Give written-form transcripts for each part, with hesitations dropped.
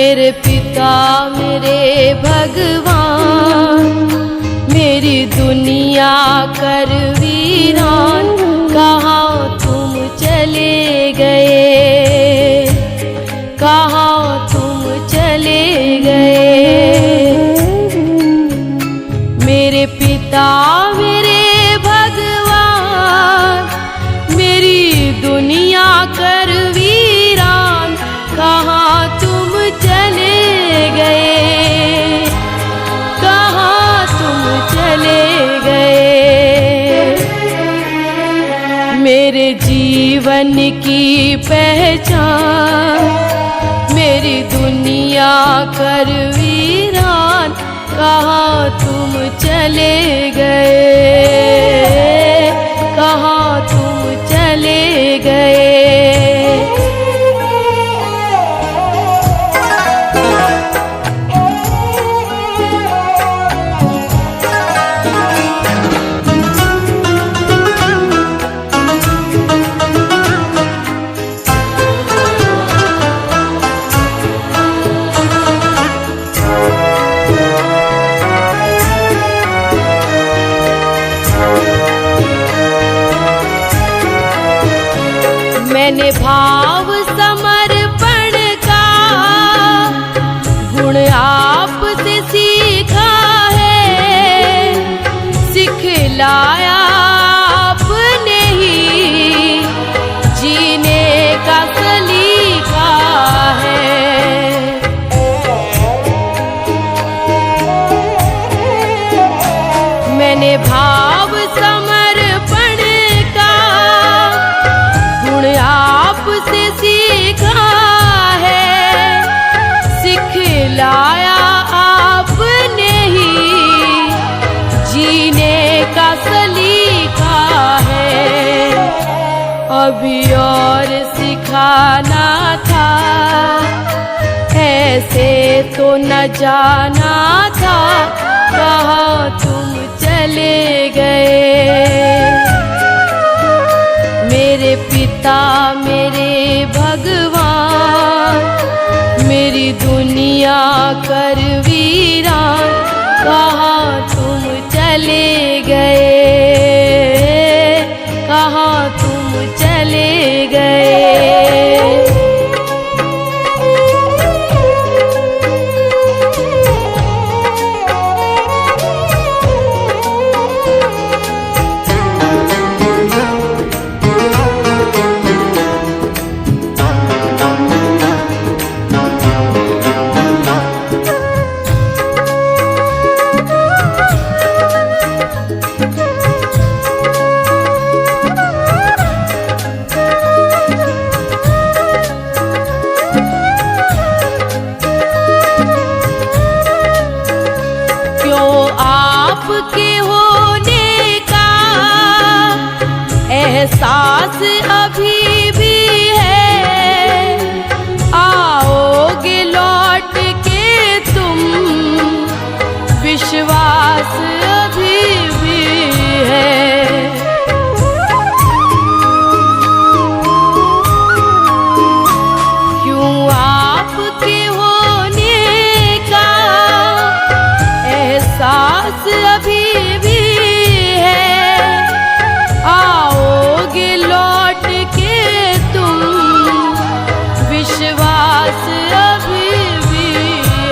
मेरे पिता मेरे भगवान, मेरी दुनिया कर वीरान, कहाँ तुम चले गए, कहाँ तुम चले गए। मेरे पिता मेरे भगवान, मेरी दुनिया कर वीरान, कहाँ तुम चले गए, कहाँ तुम चले गए। मेरे जीवन की पहचान, मेरी दुनिया कर वीरान, कहाँ तुम चले गए, कहाँ तुम चले गए। मैंने भाव समर्पण का गुण आपसे सीखा है, सिखलाया आपने ही जीने का सलीका है। मैंने भाव समर्पण का गुण आपसे सीखा है, सिखलाया आपने ही जीने का सलीका है। अभी और सिखाना था, ऐसे तो न जाना था, कहाँ तुम चले गए। मेरे पिता मेरे भगवान, मेरी दुनिया कर वीरान, कहाँ तुम चले गए, कहाँ तुम चले गए। आपके होने का एहसास अभी भी है, आओगे लौट के तुम, विश्वास अभी भी है। क्यों आपके होने का एहसास अभी भी है, आओगे लौट के तुम, विश्वास अभी भी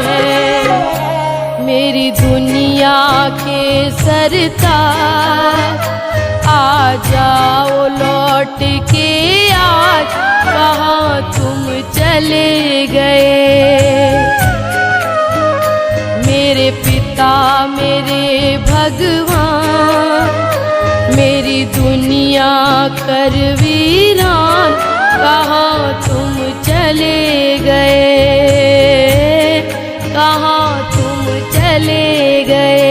है। मेरी दुनिया के सरताज, आ जाओ लौट के आज, कहाँ तुम चले गए। मेरे पिता मेरे भगवान, मेरी दुनिया कर वीरान, कहाँ तुम चले गए, कहाँ तुम चले गए।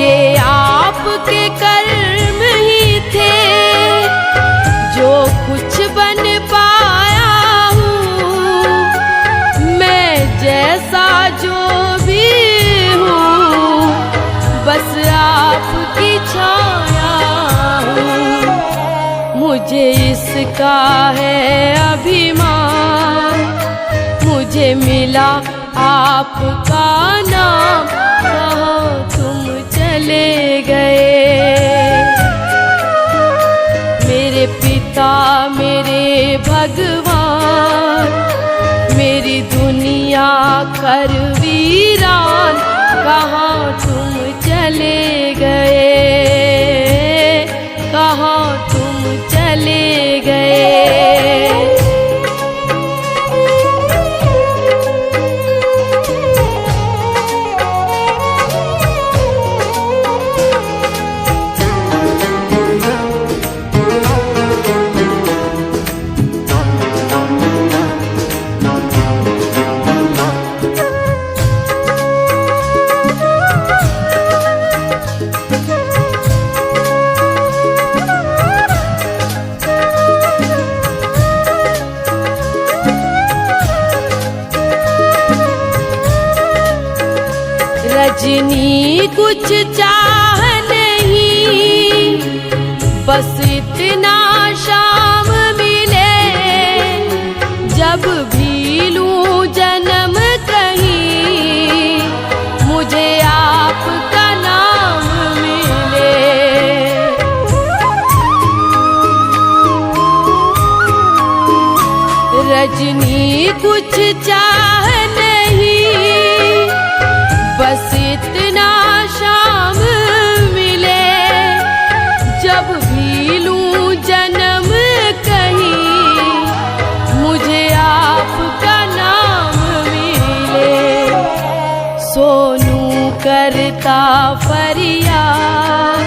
ये आपके कर्म ही थे, जो कुछ बन पाया हूँ। मैं जैसा जो भी हूँ, बस आपकी छाया हूँ। मुझे इसका है अभिमान, मुझे मिला आपका नाम, कहाँ तुम चले गए। मेरे पिता मेरे भगवान, मेरी दुनिया कर वीरान, कहाँ तुम चले गए, कहाँ तुम चले गए। रजनी कुछ चाह नहीं, बस इतना शाम मिले। जब भी लूं जन्म कहीं, मुझे आपका नाम मिले। रजनी कुछ चाह नहीं, बस इतना शाम मिले। जब भी लूं जन्म कहीं, मुझे आपका नाम मिले। सोनू करता फरियाद,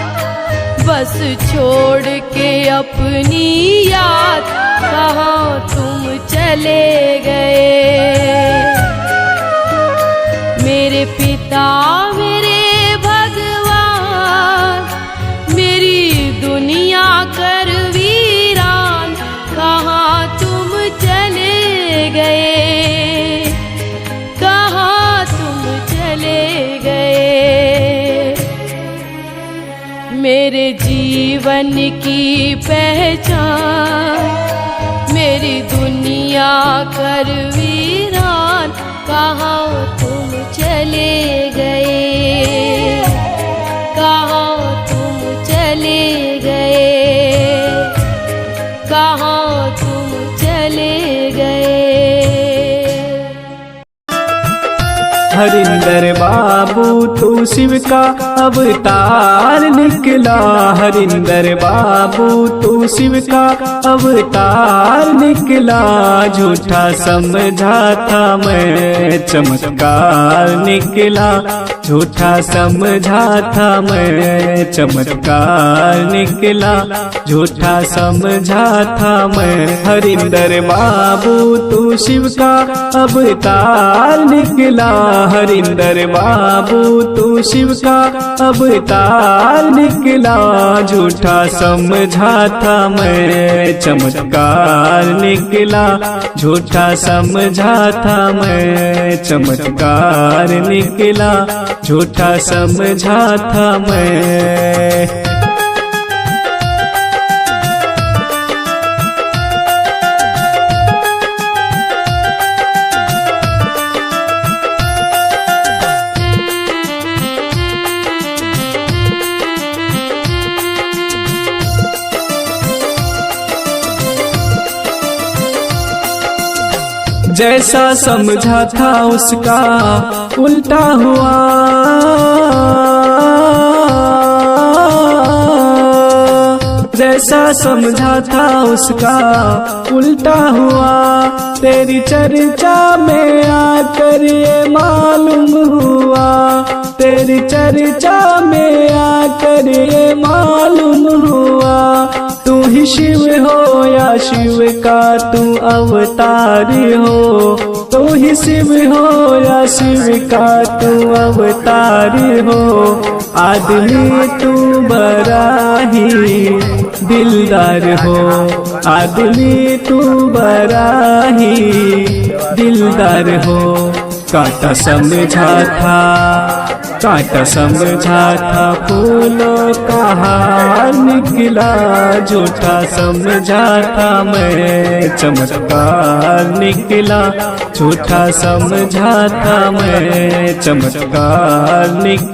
बस छोड़ के अपनी याद, कहाँ तुम चले गए। मेरे पिता मेरे भगवान, मेरी दुनिया कर वीरान, कहाँ तुम चले गए, कहाँ तुम चले गए। मेरे जीवन की पहचान, मेरी दुनिया कर वीरान, कहाँ तुम चले गए, कहाँ तुम चले गए, कहाँ तुम चले गए। हरिंदर बाबू तू शिव का अवतार निकला। हरिंदर बाबू तू शिव का अवतार निकला। झूठा समझा था मैं चमत्कार निकला। झूठा समझा था मैं चमत्कार निकला। झूठा समझा था मैं। हरिंदर बाबू तू शिव का अवतार निकला। हरिंदर बाबू तू शिव का अवतार निकला। झूठा समझा था मैं चमत्कार निकला। झूठा समझा था मैं चमत्कार निकला। झूठा समझा था मैं। जैसा समझा था उसका उल्टा हुआ। जैसा समझा था उसका उल्टा हुआ। तेरी चर्चा में आकर ये मालूम हुआ। तेरी चर्चा में आकर ये मालूम हुआ। तू ही शिव हो या शिव का तू अवतार हो, तू ही शिव हो या शिव का तू अवतार हो। आदमी तू बड़ा ही दिलदार हो, आदमी तू बड़ा ही दिलदार हो। कांटा समझा था, कांटा समझा था फूलों का हार निकला, झूठा समझा था मैं चमत्कार निकला, झूठा समझा था मैं चमत्कार निकला।